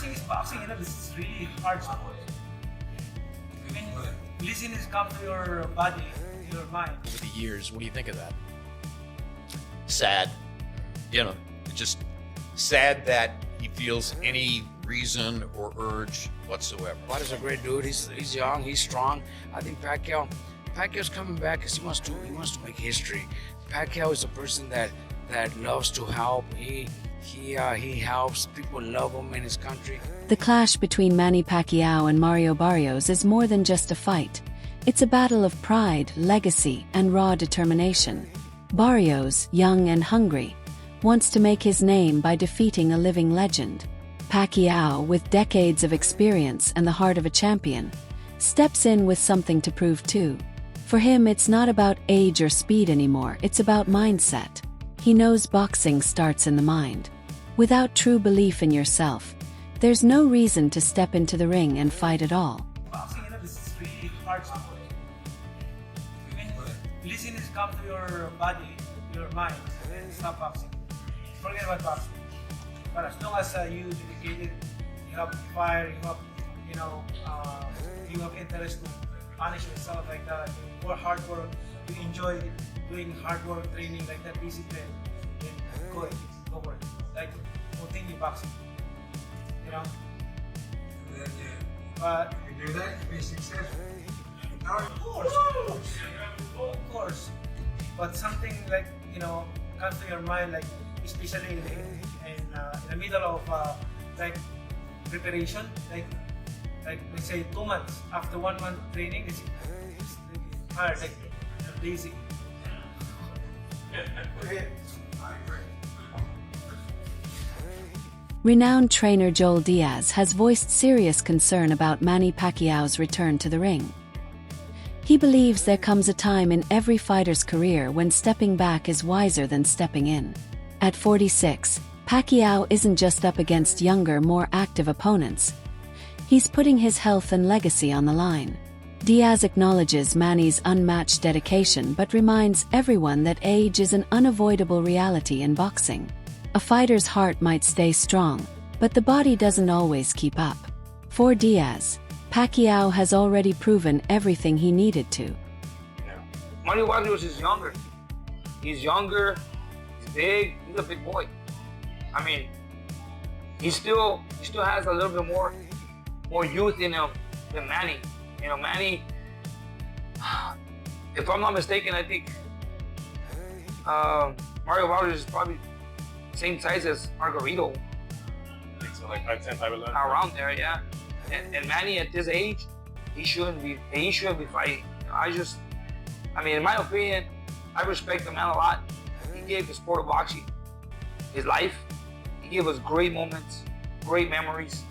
thing is boxing, this is really hard sport. I mean, laziness comes to your body, to your mind. Over the years, what do you think of that? Sad. Just sad that he feels any reason or urge whatsoever. Wilder's a great dude. He's young. He's strong. I think Pacquiao's coming back because he wants to make history. Pacquiao is a person that loves to help. He helps. People love him in his country. The clash between Manny Pacquiao and Mario Barrios is more than just a fight. It's a battle of pride, legacy, and raw determination. Barrios, young and hungry, wants to make his name by defeating a living legend. Pacquiao, with decades of experience and the heart of a champion, steps in with something to prove too. For him, it's not about age or speed anymore, it's about mindset. He knows boxing starts in the mind. Without true belief in yourself, there's no reason to step into the ring and fight at all. Boxing, this is really hard sport. I mean, laziness comes to your body, to your mind, then stop boxing. Forget about boxing. But as long as you dedicated, you have fire, you have interest to punish yourself like that, or hard work, you enjoy doing hard work, training like that, discipline, then go for it. Like, continue boxing. But you do that, you be successful. Of course. But something like, comes to your mind, like, especially in the middle of like preparation, like let's say 2 months after 1 month training, it's hard, like you're lazy. Renowned trainer Joel Diaz has voiced serious concern about Manny Pacquiao's return to the ring. He believes there comes a time in every fighter's career when stepping back is wiser than stepping in. At 46, Pacquiao isn't just up against younger, more active opponents. He's putting his health and legacy on the line. Diaz acknowledges Manny's unmatched dedication but reminds everyone that age is an unavoidable reality in boxing. A fighter's heart might stay strong, but the body doesn't always keep up. For Diaz, Pacquiao has already proven everything he needed to. Mario Barrios is younger. He's younger, he's big, he's a big boy. I mean, he still has a little bit more youth in him than Manny. Manny, if I'm not mistaken, I think Mario Barrios is probably the same size as Margarito. I think so, like 5'10", 5'11". Around there, yeah. And Manny at this age, he shouldn't be fighting. In my opinion, I respect the man a lot. He gave the sport of boxing his life. He gave us great moments, great memories.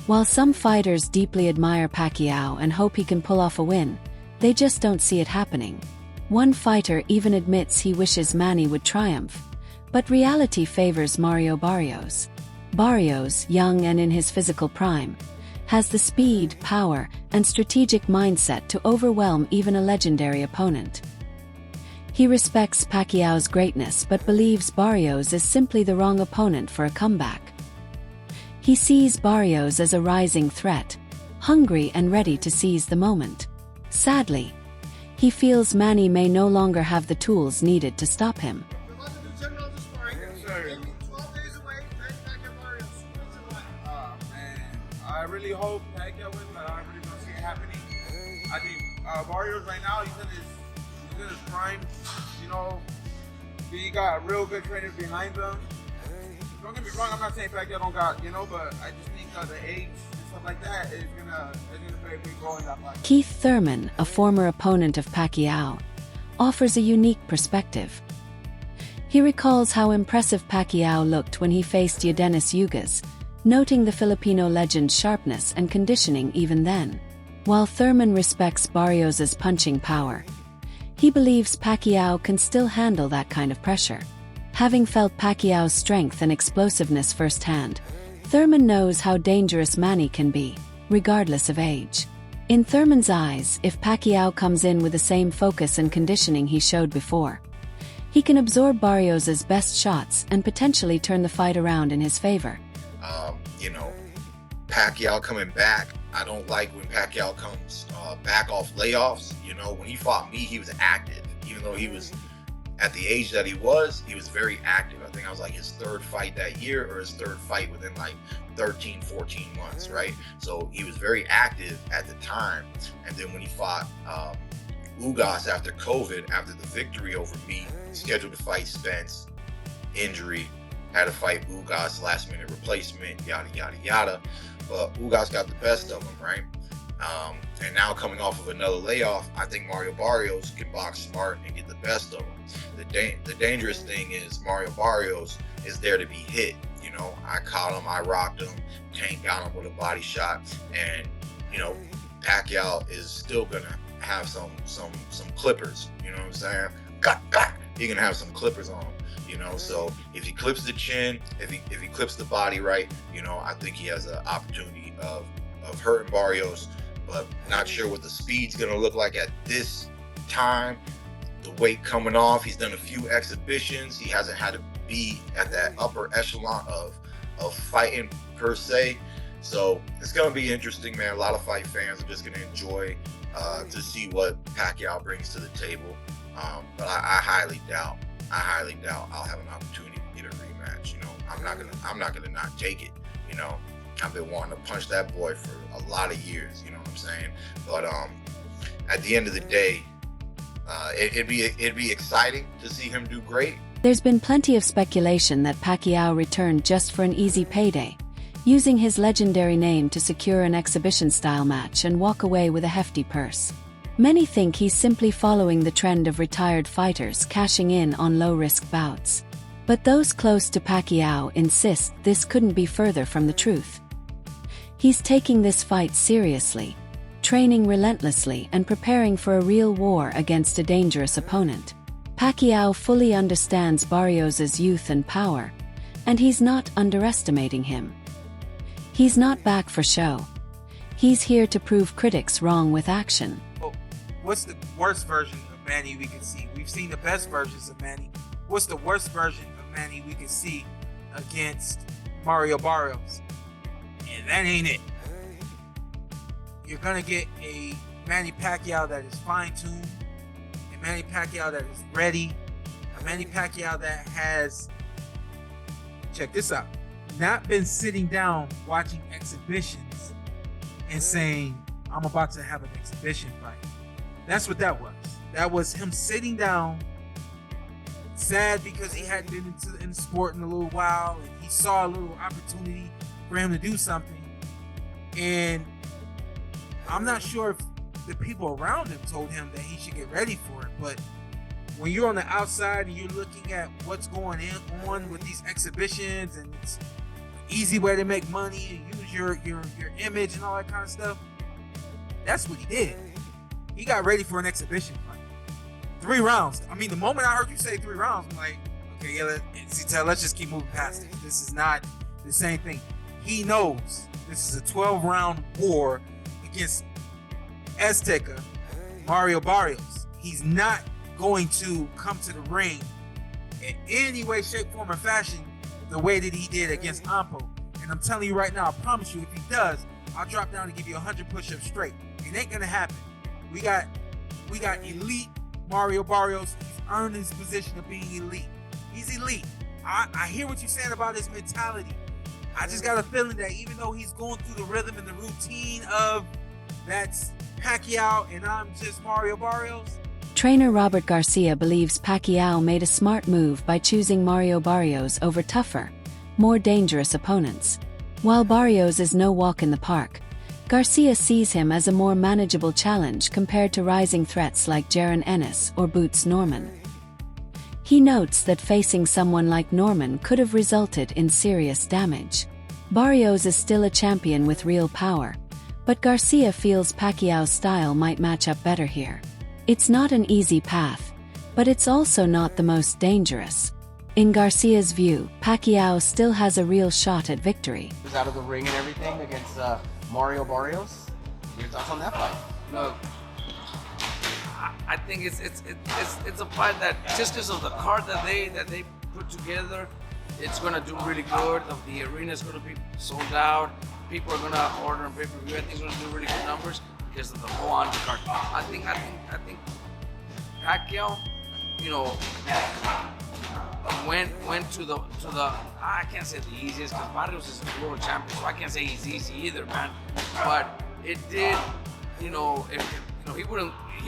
While some fighters deeply admire Pacquiao and hope he can pull off a win, they just don't see it happening. One fighter even admits he wishes Manny would triumph, but reality favors Mario Barrios. Barrios, young and in his physical prime, has the speed, power, and strategic mindset to overwhelm even a legendary opponent. He respects Pacquiao's greatness but believes Barrios is simply the wrong opponent for a comeback. He sees Barrios as a rising threat, hungry and ready to seize the moment. Sadly, he feels Manny may no longer have the tools needed to stop him. I really hope Pacquiao wins, but I really don't see it happening. I think Barrios right now, he's in his prime. He got real good trainers behind him. Don't get me wrong, I'm not saying Pacquiao don't got, but I just think the age and stuff like that is gonna play a big role in that fight. Keith Thurman, a former opponent of Pacquiao, offers a unique perspective. He recalls how impressive Pacquiao looked when he faced Yordenis Ugas, noting the Filipino legend's sharpness and conditioning even then. While Thurman respects Barrios' punching power, he believes Pacquiao can still handle that kind of pressure. Having felt Pacquiao's strength and explosiveness firsthand, Thurman knows how dangerous Manny can be, regardless of age. In Thurman's eyes, if Pacquiao comes in with the same focus and conditioning he showed before, he can absorb Barrios' best shots and potentially turn the fight around in his favor. you know, Pacquiao coming back. I don't like when Pacquiao comes back off layoffs. You know, when he fought me, he was active. Even though he was at the age that he was very active. I think I was like his third fight that year, or his third fight within like 13, 14 months, right? So he was very active at the time. And then when he fought Ugas after COVID, after the victory over me, scheduled to fight Spence, injury, had to fight Ugas, last minute replacement, yada, yada, yada. But Ugas got the best of him, right? And now coming off of another layoff, I think Mario Barrios can box smart and get the best of him. The dangerous thing is Mario Barrios is there to be hit. You know, I caught him, I rocked him, Tank got him with a body shot, and you know, Pacquiao is still gonna have some clippers. You know what I'm saying? He can have some clippers on him. You know, so if he clips the chin, if he clips the body right, you know, I think he has an opportunity of hurting Barrios. But not sure what the speed's gonna look like at this time. The weight coming off, he's done a few exhibitions. He hasn't had to be at that upper echelon of fighting per se. So it's gonna be interesting, man. A lot of fight fans are just gonna enjoy to see what Pacquiao brings to the table. But I highly doubt I'll have an opportunity to get a rematch. You know, I'm not gonna not take it. You know, I've been wanting to punch that boy for a lot of years. You know what I'm saying? But at the end of the day, it'd be exciting to see him do great. There's been plenty of speculation that Pacquiao returned just for an easy payday, using his legendary name to secure an exhibition-style match and walk away with a hefty purse. Many think he's simply following the trend of retired fighters cashing in on low-risk bouts. But those close to Pacquiao insist this couldn't be further from the truth. He's taking this fight seriously, training relentlessly and preparing for a real war against a dangerous opponent. Pacquiao fully understands Barrios' youth and power, and he's not underestimating him. He's not back for show. He's here to prove critics wrong with action. Well, what's the worst version of Manny we can see? We've seen the best versions of Manny. What's the worst version of Manny we can see against Mario Barrios? And that ain't it. You're gonna get a Manny Pacquiao that is fine-tuned, a Manny Pacquiao that is ready, a Manny Pacquiao that has, check this out, not been sitting down watching exhibitions and saying, I'm about to have an exhibition fight. That's what that was. That was him sitting down, sad because he hadn't been in the sport in a little while, and he saw a little opportunity for him to do something. And I'm not sure if the people around him told him that he should get ready for it, but when you're on the outside and you're looking at what's going on with these exhibitions, and it's an easy way to make money and use your image and all that kind of stuff, that's what he did. He got ready for an exhibition fight. 3 rounds. I mean, the moment I heard you say 3 rounds, I'm like, okay, yeah, let's just keep moving past it. This is not the same thing. He knows this is a 12-round war against Azteca, Mario Barrios. He's not going to come to the ring in any way, shape, form, or fashion the way that he did against Ampo. And I'm telling you right now, I promise you, if he does, I'll drop down and give you 100 push-ups straight. It ain't gonna happen. We got elite Mario Barrios. He's earned his position of being elite. He's elite. I hear what you're saying about his mentality. I just got a feeling that even though he's going through the rhythm and the routine of that's Pacquiao and I'm just Mario Barrios. Trainer Robert Garcia believes Pacquiao made a smart move by choosing Mario Barrios over tougher, more dangerous opponents. While Barrios is no walk in the park, Garcia sees him as a more manageable challenge compared to rising threats like Jaron Ennis or Boots Norman. He notes that facing someone like Norman could have resulted in serious damage. Barrios is still a champion with real power, but Garcia feels Pacquiao's style might match up better here. It's not an easy path, but it's also not the most dangerous. In Garcia's view, Pacquiao still has a real shot at victory. He's out of the ring and everything against Mario Barrios. Your thoughts on that fight? Look, I think it's a fight that just because of the card that they put together, it's gonna do really good. The arena is gonna be sold out. People are gonna order on pay-per-view. I think it's gonna do really good numbers because of the whole undercard. I think Pacquiao, you know, went to the I can't say the easiest because Barrios is a world champion, so I can't say he's easy either, man. But it did, you know, if you know he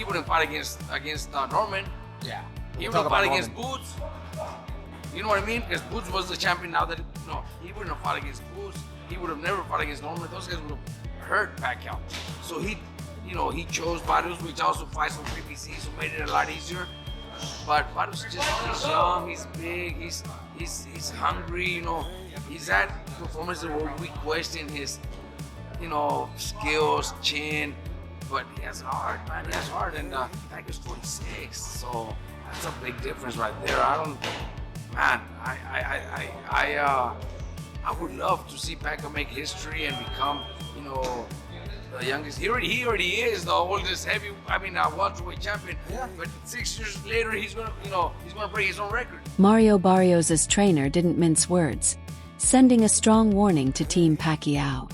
wouldn't fight against Norman. Yeah. He wouldn't fight against Boots. You know what I mean? Because Boots was the champion. Now that he wouldn't have fought against Boots. He would have never fought against Norman. Those guys would have hurt Pacquiao. So he chose Barrios, which also fights for PBC, so made it a lot easier. But Barrios he's young, he's big, he's hungry. You know, he's at performances where we question his, skills, chin. But he has heart, man. He has heart, and Pacquiao's 46, so that's a big difference right there. I would love to see Pacquiao make history and become, the youngest. He already is the oldest welterweight champion. Yeah. But 6 years later, he's gonna break his own record. Mario Barrios' trainer didn't mince words, sending a strong warning to Team Pacquiao.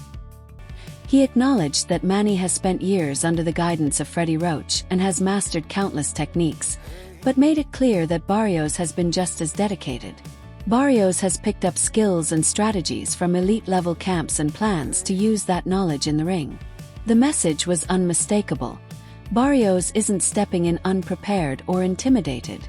He acknowledged that Manny has spent years under the guidance of Freddie Roach and has mastered countless techniques, but made it clear that Barrios has been just as dedicated. Barrios has picked up skills and strategies from elite-level camps and plans to use that knowledge in the ring. The message was unmistakable. Barrios isn't stepping in unprepared or intimidated.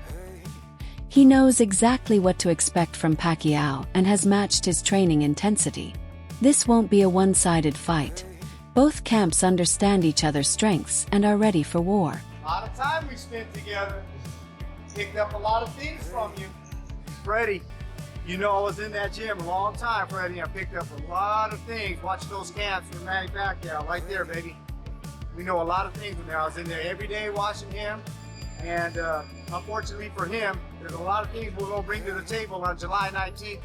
He knows exactly what to expect from Pacquiao and has matched his training intensity. This won't be a one-sided fight. Both camps understand each other's strengths and are ready for war. A lot of time we spent together. Picked up a lot of things from you. Freddie, I was in that gym a long time, Freddie. I picked up a lot of things. Watch those camps with Manny Pacquiao, right there, baby. We know a lot of things from there. I was in there every day watching him. And unfortunately for him, there's a lot of things we're going to bring to the table on July 19th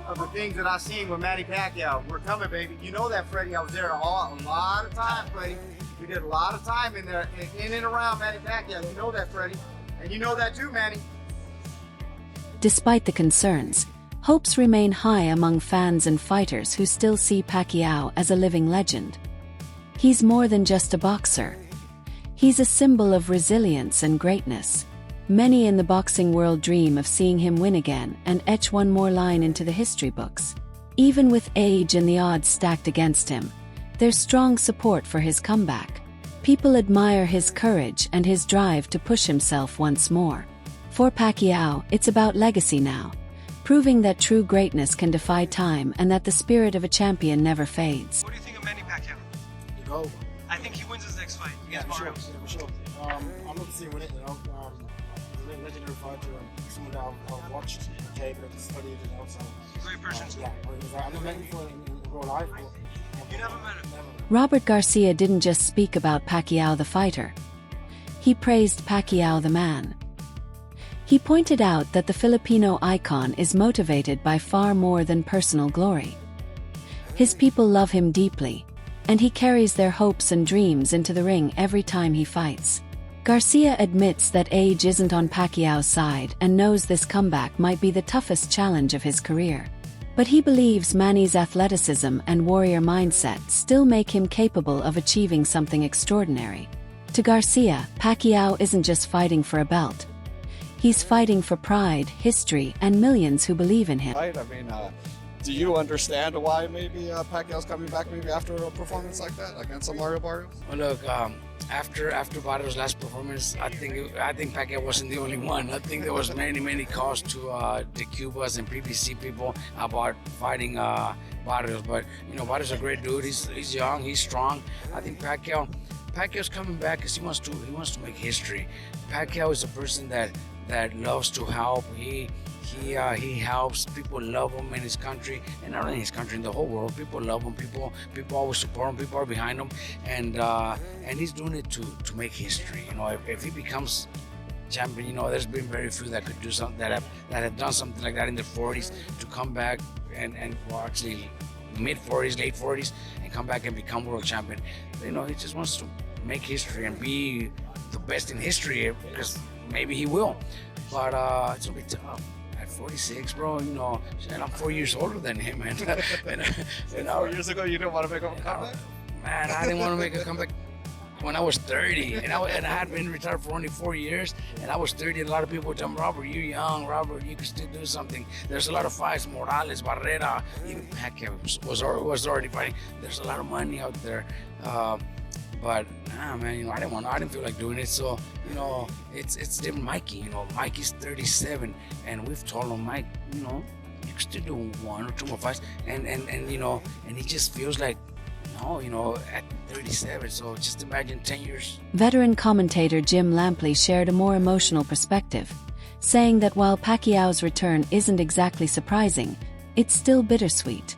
of the things that I seen with Manny Pacquiao. We're coming, baby. You know that, Freddie. I was there a lot of time, Freddie. We did a lot of time in there, in and around Manny Pacquiao. You know that, Freddie. And you know that too, Manny. Despite the concerns, hopes remain high among fans and fighters who still see Pacquiao as a living legend. He's more than just a boxer. He's a symbol of resilience and greatness. Many in the boxing world dream of seeing him win again and etch one more line into the history books. Even with age and the odds stacked against him, there's strong support for his comeback. People admire his courage and his drive to push himself once more. For Pacquiao, it's about legacy now, proving that true greatness can defy time and that the spirit of a champion never fades. What do you think of Manny Pacquiao? You know, I think he wins his next fight against Barrios. for sure. I'm not seeing it, he's a legendary fighter and someone that I've watched, tape, and studied, so. Great person. Yeah, I've never met him before in real life. You never met him? Never. Robert Garcia didn't just speak about Pacquiao the fighter. He praised Pacquiao the man. He pointed out that the Filipino icon is motivated by far more than personal glory. His people love him deeply, and he carries their hopes and dreams into the ring every time he fights. Garcia admits that age isn't on Pacquiao's side and knows this comeback might be the toughest challenge of his career. But he believes Manny's athleticism and warrior mindset still make him capable of achieving something extraordinary. To Garcia, Pacquiao isn't just fighting for a belt. He's fighting for pride, history, and millions who believe in him. Right? Do you understand why maybe Pacquiao's coming back maybe after a performance like that against Mario Barrios? Well, look, after Barrios' last performance, I think Pacquiao wasn't the only one. I think there was many calls to the Cubas and PBC people about fighting Barrios. But Barrios is a great dude. He's young, he's strong. I think Pacquiao's coming back because he wants to make history. Pacquiao is a person that loves to help. He helps. People love him in his country, and not only in his country, in the whole world. People love him. People always support him. People are behind him, and he's doing it to make history. If he becomes champion, there's been very few that could do something that have done something like that in their 40s to come back and actually mid-40s, late 40s, and come back and become world champion. He just wants to make history and be the best in history because maybe he will, but it's gonna be tough. At 46, bro, you know, and I'm 4 years older than him, man. and 4 years ago, you didn't want to make a comeback? Man, I didn't want to make a comeback when I was 30, and I had been retired for only 4 years, and I was 30. A lot of people tell me, Robert, you're young, Robert, you can still do something. There's a lot of fights, Morales, Barrera, even Pacquiao was already fighting. There's a lot of money out there. But nah, man, you know, I didn't feel like doing it. So, you know, it's different. Mikey, you know, Mikey's 37, and we've told him, Mike, you know, you can still do 1 or 2 more fights, and you know, and he just feels like, no, you know, at 37. So just imagine 10 years. Veteran commentator Jim Lampley shared a more emotional perspective, saying that while Pacquiao's return isn't exactly surprising, it's still bittersweet.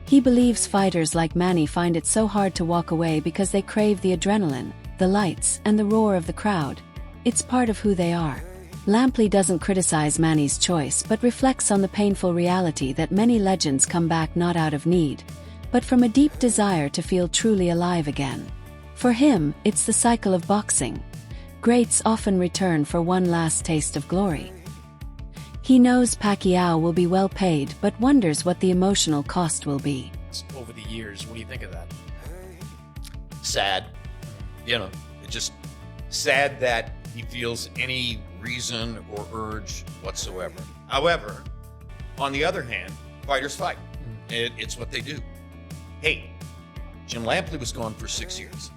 He believes fighters like Manny find it so hard to walk away because they crave the adrenaline, the lights, and the roar of the crowd. It's part of who they are. Lampley doesn't criticize Manny's choice but reflects on the painful reality that many legends come back not out of need, but from a deep desire to feel truly alive again. For him, it's the cycle of boxing. Greats often return for one last taste of glory. He knows Pacquiao will be well paid but wonders what the emotional cost will be. Over the years, what do you think of that? Sad. You know, it's just sad that he feels any reason or urge whatsoever. However, on the other hand, fighters fight. It's what they do. Hey, Jim Lampley was gone for 6 years.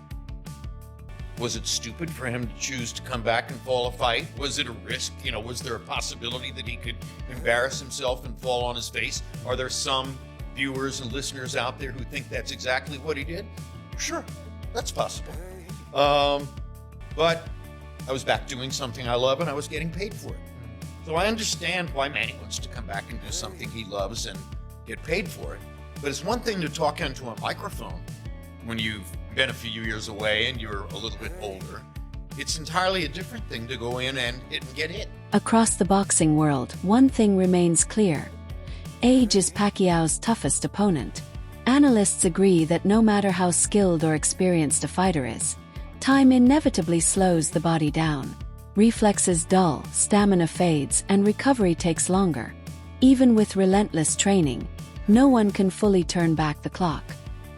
Was it stupid for him to choose to come back and fall a fight? Was it a risk? You know, was there a possibility that he could embarrass himself and fall on his face? Are there some viewers and listeners out there who think that's exactly what he did? Sure, that's possible. But I was back doing something I love and I was getting paid for it. So I understand why Manny wants to come back and do something he loves and get paid for it. But it's one thing to talk into a microphone when you've been a few years away and you're a little bit older. It's entirely a different thing to go in and hit and get hit. Across the boxing world, one thing remains clear. Age is Pacquiao's toughest opponent. Analysts agree that no matter how skilled or experienced a fighter is, time inevitably slows the body down. Reflexes dull, stamina fades, and recovery takes longer. Even with relentless training, no one can fully turn back the clock.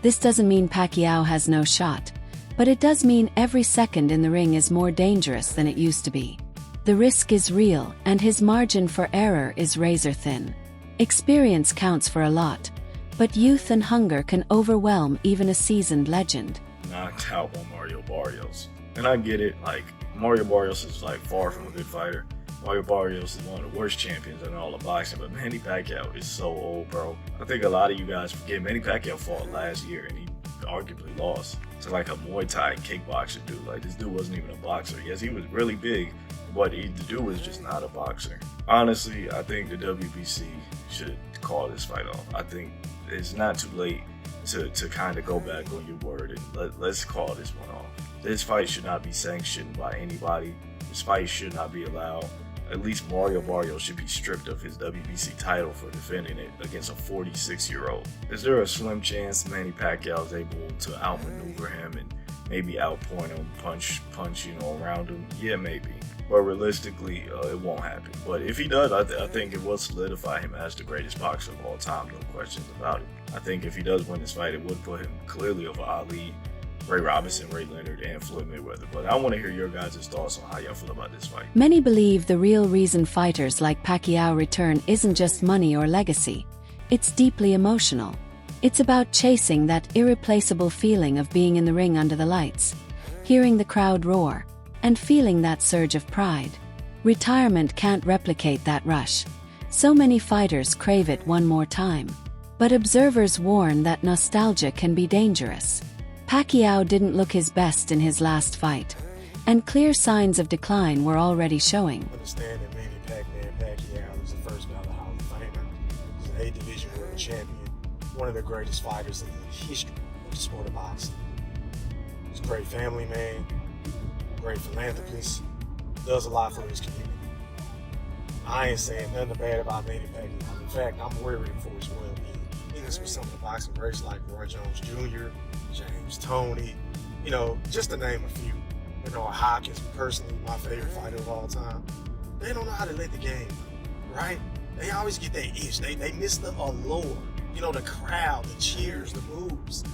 This doesn't mean Pacquiao has no shot, but it does mean every second in the ring is more dangerous than it used to be. The risk is real, and his margin for error is razor thin. Experience counts for a lot, but youth and hunger can overwhelm even a seasoned legend. Knocked out by Mario Barrios. And I get it, like, Mario Barrios is like far from a good fighter. Mario Barrios is one of the worst champions in all of boxing, but Manny Pacquiao is so old, bro. I think a lot of you guys forget Manny Pacquiao fought last year and he arguably lost to like a Muay Thai kickboxer dude. Like, this dude wasn't even a boxer. Yes, he was really big, but the dude was just not a boxer. Honestly, I think the WBC should call this fight off. I think it's not too late to kind of go back on your word and let's call this one off. This fight should not be sanctioned by anybody. This fight should not be allowed. At least Mario Barrios should be stripped of his WBC title for defending it against a 46-year-old. Is there a slim chance Manny Pacquiao is able to outmaneuver him and maybe outpoint him, punch, around him? Yeah, maybe. But realistically, it won't happen. But if he does, I think it will solidify him as the greatest boxer of all time, no questions about it. I think if he does win this fight, it would put him clearly over Ali, Ray Robinson, Ray Leonard, and Floyd Mayweather. But I want to hear your guys' thoughts on how y'all feel about this fight. Many believe the real reason fighters like Pacquiao return isn't just money or legacy. It's deeply emotional. It's about chasing that irreplaceable feeling of being in the ring under the lights, hearing the crowd roar, and feeling that surge of pride. Retirement can't replicate that rush. So many fighters crave it one more time. But observers warn that nostalgia can be dangerous. Pacquiao didn't look his best in his last fight, and clear signs of decline were already showing. Understand that Manny Pacquiao is the first ballot Hall of Famer. He's an 8 division world champion, one of the greatest fighters in the history of the sport of boxing. He's a great family man, great philanthropist, does a lot for his community. I ain't saying nothing bad about Manny Pacquiao. In fact, I'm worried for his well-being. Even with some of the boxing greats like Roy Jones Jr., James Toney, you know, just to name a few. You know, Hopkins, personally my favorite fighter of all time. They don't know how to let the game go. right? They always get that itch. They miss the allure. You know, the crowd, the cheers, the moves,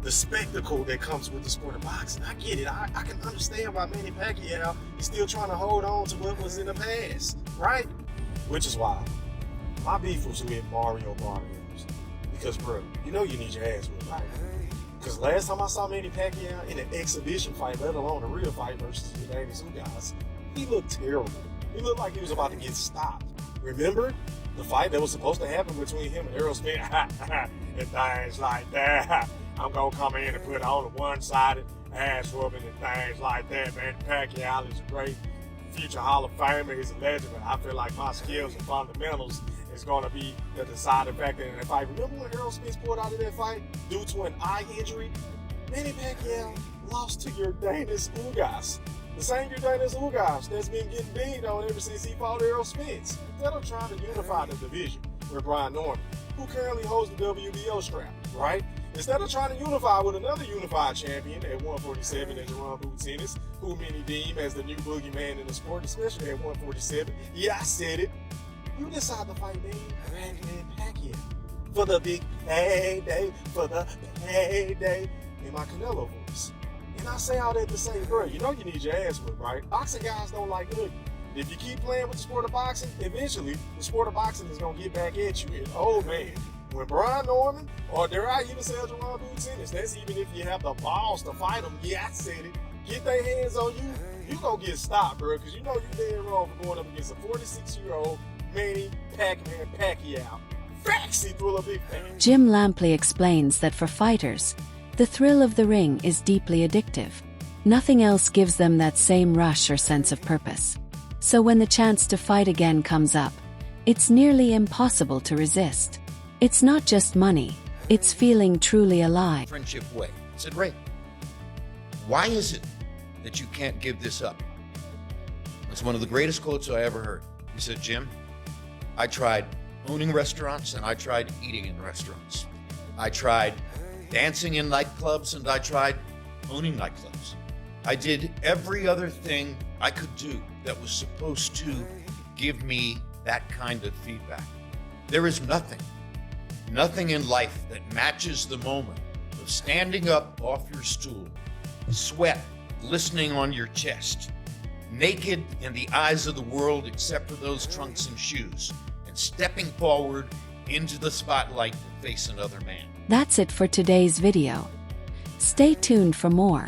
the spectacle that comes with the sport of boxing. I get it. I can understand why Manny Pacquiao is still trying to hold on to what was in the past, right? Which is why my beef was with Mario Barrios. Because, bro, you know you need your ass whipped, right? Because last time I saw Manny Pacquiao in an exhibition fight, let alone a real fight versus the Davis guys, he looked terrible. He looked like he was about to get stopped. Remember the fight that was supposed to happen between him and Errol Spence? And things like that. I'm going to come in and put on a one-sided ass whooping and things like that. Manny Pacquiao is a great future Hall of Famer. He's a legend, but I feel like my skills and fundamentals is going to be the deciding factor in that fight. Remember when Errol Spence pulled out of that fight due to an eye injury? Manny Pacquiao lost to Yordenis Ugas. The same Yordenis Ugas that's been getting beat on ever since he fought Errol Spence. Instead of trying to unify the division with Brian Norman, who currently holds the WBO strap, right? Instead of trying to unify with another unified champion at 147 in Jerome Boutinis, who many deem as the new boogeyman in the sport, especially at 147. Yeah, I said it. You decide to fight Manny Pacquiao for the big payday, in my Canelo voice. And I say all that to say, bro, you know you need your ass whipped, right? Boxing guys don't like ugly. If you keep playing with the sport of boxing, eventually the sport of boxing is gonna get back at you. And oh man, when Brian Norman, or dare I even say Jerome Boutinis, that's even if you have the balls to fight them, yeah, I said it, get their hands on you, you gonna get stopped, bro, because you know you're dead wrong for going up against a 46-year-old Manny Pacquiao. Facts, he threw a big fan. Jim Lampley explains that for fighters, the thrill of the ring is deeply addictive. Nothing else gives them that same rush or sense of purpose. So when the chance to fight again comes up, it's nearly impossible to resist. It's not just money, it's feeling truly alive. Friendship way. I said, Ray, why is it that you can't give this up? It's one of the greatest quotes I ever heard. He said, Jim, I tried owning restaurants and I tried eating in restaurants. I tried dancing in nightclubs and I tried owning nightclubs. I did every other thing I could do that was supposed to give me that kind of feedback. There is nothing in life that matches the moment of standing up off your stool, sweat glistening on your chest, naked in the eyes of the world except for those trunks and shoes, and stepping forward into the spotlight to face another man. That's it for today's video. Stay tuned for more.